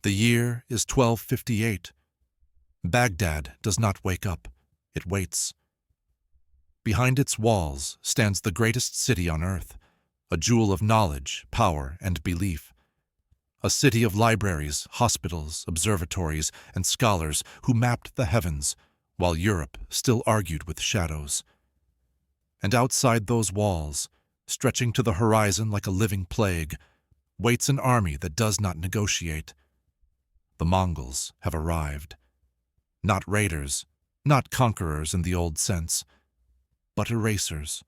The year is 1258. Baghdad does not wake up. It waits. Behind its walls stands the greatest city on earth, a jewel of knowledge, power, and belief. A city of libraries, hospitals, observatories, and scholars who mapped the heavens while Europe still argued with shadows. And outside those walls, stretching to the horizon like a living plague, waits an army that does not negotiate. The Mongols have arrived. Not raiders, not conquerors in the old sense, but erasers.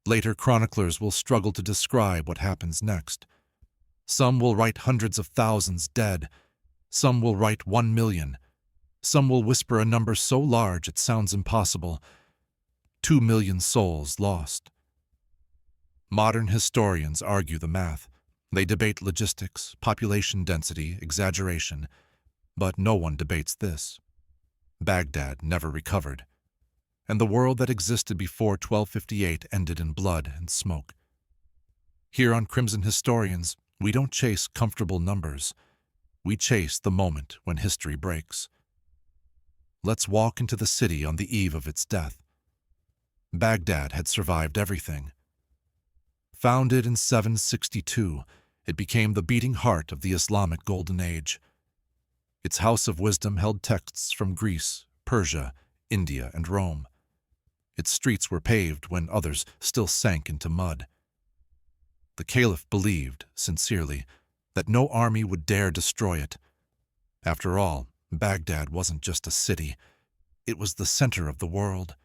Later chroniclers will struggle to describe what happens next. Some will write hundreds of thousands dead. Some will write 1 million. Some will whisper a number so large it sounds impossible. 2 million souls lost. Modern historians argue the math. They debate logistics, population density, exaggeration. But no one debates this. Baghdad never recovered. And the world that existed before 1258 ended in blood and smoke. Here on Crimson Historians, we don't chase comfortable numbers. We chase the moment when history breaks. Let's walk into the city on the eve of its death. Baghdad had survived everything. Founded in 762, it became the beating heart of the Islamic Golden Age. Its house of wisdom held texts from Greece, Persia, India, and Rome. Its streets were paved when others still sank into mud. The Caliph believed, sincerely, that no army would dare destroy it. After all, Baghdad wasn't just a city. It was the center of the world.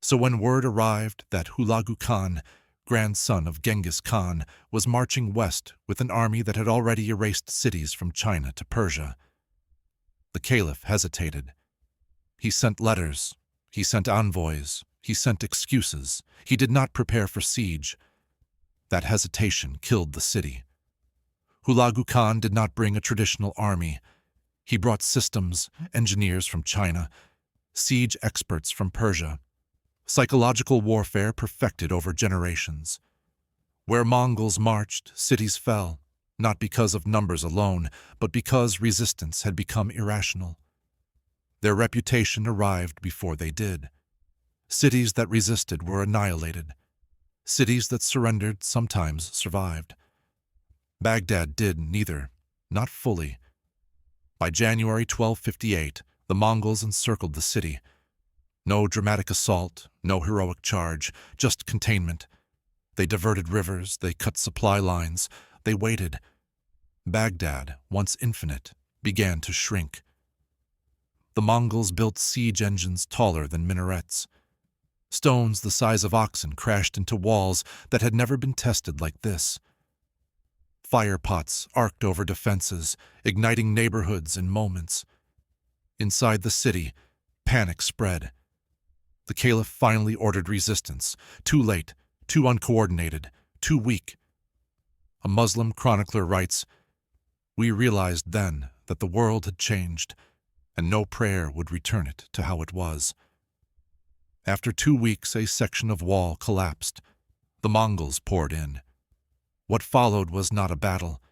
So when word arrived that Hulagu Khan, grandson of Genghis Khan, was marching west with an army that had already erased cities from China to Persia, the Caliph hesitated. He sent letters. He sent envoys. He sent excuses. He did not prepare for siege. That hesitation killed the city. Hulagu Khan did not bring a traditional army. He brought systems, engineers from China, siege experts from Persia, psychological warfare perfected over generations. Where Mongols marched, cities fell, not because of numbers alone, but because resistance had become irrational. Their reputation arrived before they did. Cities that resisted were annihilated. Cities that surrendered sometimes survived. Baghdad did neither, not fully. By January 1258, the Mongols encircled the city. No dramatic assault, no heroic charge, just containment. They diverted rivers, they cut supply lines, they waited. Baghdad, once infinite, began to shrink. The Mongols built siege engines taller than minarets. Stones the size of oxen crashed into walls that had never been tested like this. Fire pots arced over defenses, igniting neighborhoods in moments. Inside the city, panic spread. The Caliph finally ordered resistance, too late, too uncoordinated, too weak. A Muslim chronicler writes, "We realized then that the world had changed, and no prayer would return it to how it was." After 2 weeks, a section of wall collapsed. The Mongols poured in. What followed was not a battle.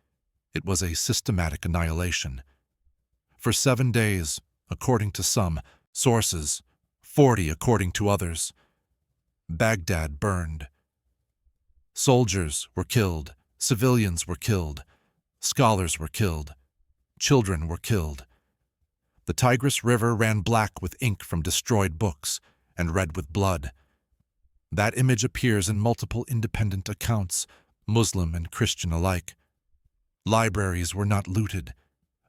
It was a systematic annihilation. For 7 days, according to some sources, 40 according to others, Baghdad burned. Soldiers were killed, civilians were killed, scholars were killed, children were killed. The Tigris River ran black with ink from destroyed books and red with blood. That image appears in multiple independent accounts, Muslim and Christian alike. Libraries were not looted.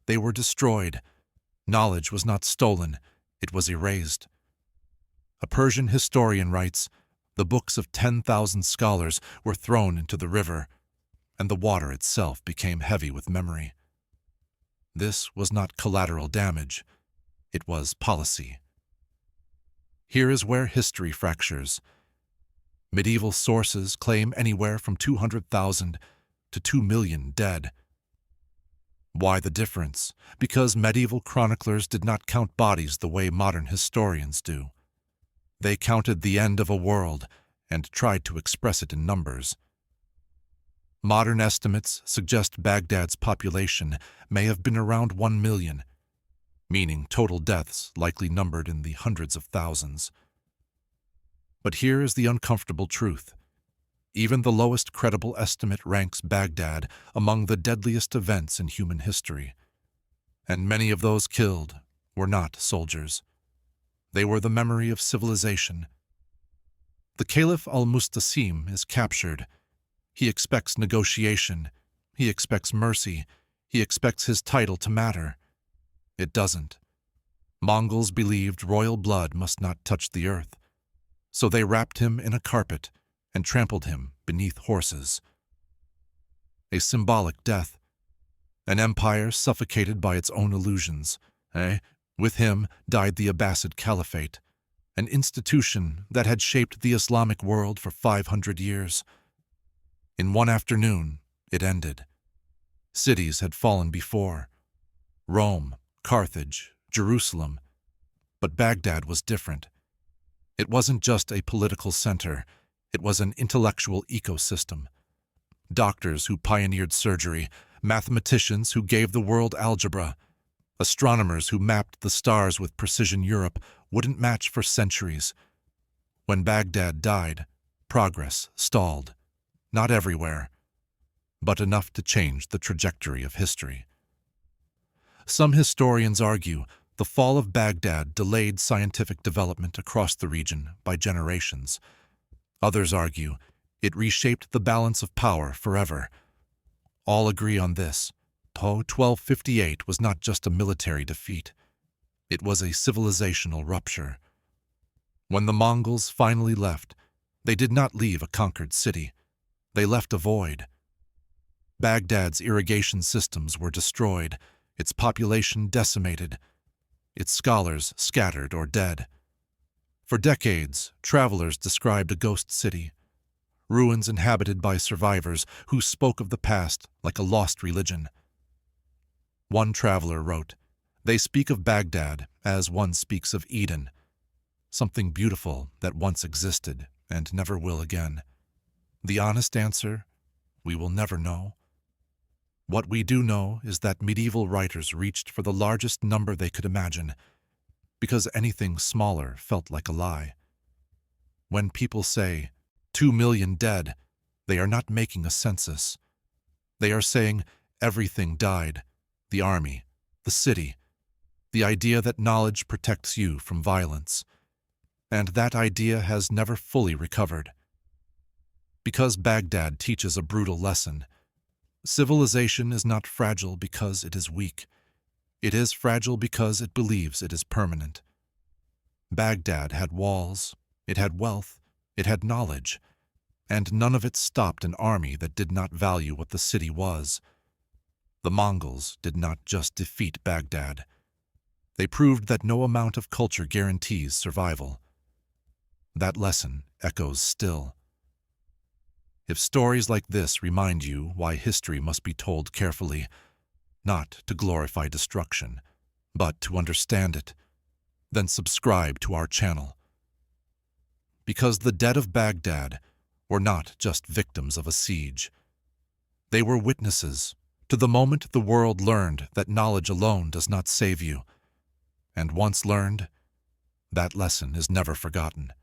They were destroyed. Knowledge was not stolen. It was erased. A Persian historian writes, "The books of 10,000 scholars were thrown into the river, and the water itself became heavy with memory." This was not collateral damage. It was policy. Here is where history fractures. Medieval sources claim anywhere from 200,000 to 2 million dead. Why the difference? Because medieval chroniclers did not count bodies the way modern historians do. They counted the end of a world and tried to express it in numbers. Modern estimates suggest Baghdad's population may have been around 1 million, meaning total deaths likely numbered in the hundreds of thousands. But here is the uncomfortable truth. Even the lowest credible estimate ranks Baghdad among the deadliest events in human history. And many of those killed were not soldiers. They were the memory of civilization. The Caliph al-Mustasim is captured. He expects negotiation. He expects mercy. He expects his title to matter. It doesn't. Mongols believed royal blood must not touch the earth, so they wrapped him in a carpet and trampled him beneath horses. A symbolic death. An empire suffocated by its own illusions. With him died the Abbasid Caliphate, an institution that had shaped the Islamic world for 500 years. In one afternoon, it ended. Cities had fallen before. Rome, Carthage, Jerusalem. But Baghdad was different. It wasn't just a political center. It was an intellectual ecosystem. Doctors who pioneered surgery, mathematicians who gave the world algebra, astronomers who mapped the stars with precision Europe wouldn't match for centuries. When Baghdad died, progress stalled. Not everywhere, but enough to change the trajectory of history. Some historians argue the fall of Baghdad delayed scientific development across the region by generations. Others argue it reshaped the balance of power forever. All agree on this. 1258 was not just a military defeat. It was a civilizational rupture. When the Mongols finally left, they did not leave a conquered city. They left a void. Baghdad's irrigation systems were destroyed, its population decimated, its scholars scattered or dead. For decades, travelers described a ghost city, ruins inhabited by survivors who spoke of the past like a lost religion. One traveler wrote, "They speak of Baghdad as one speaks of Eden, something beautiful that once existed and never will again." The honest answer, we will never know. What we do know is that medieval writers reached for the largest number they could imagine, because anything smaller felt like a lie. When people say, 2 million dead, they are not making a census. They are saying everything died, the army, the city, the idea that knowledge protects you from violence. And that idea has never fully recovered. Because Baghdad teaches a brutal lesson. Civilization is not fragile because it is weak. It is fragile because it believes it is permanent. Baghdad had walls, it had wealth, it had knowledge, and none of it stopped an army that did not value what the city was. The Mongols did not just defeat Baghdad. They proved that no amount of culture guarantees survival. That lesson echoes still. If stories like this remind you why history must be told carefully, not to glorify destruction, but to understand it, then subscribe to our channel. Because the dead of Baghdad were not just victims of a siege. They were witnesses to the moment the world learned that knowledge alone does not save you. And once learned, that lesson is never forgotten.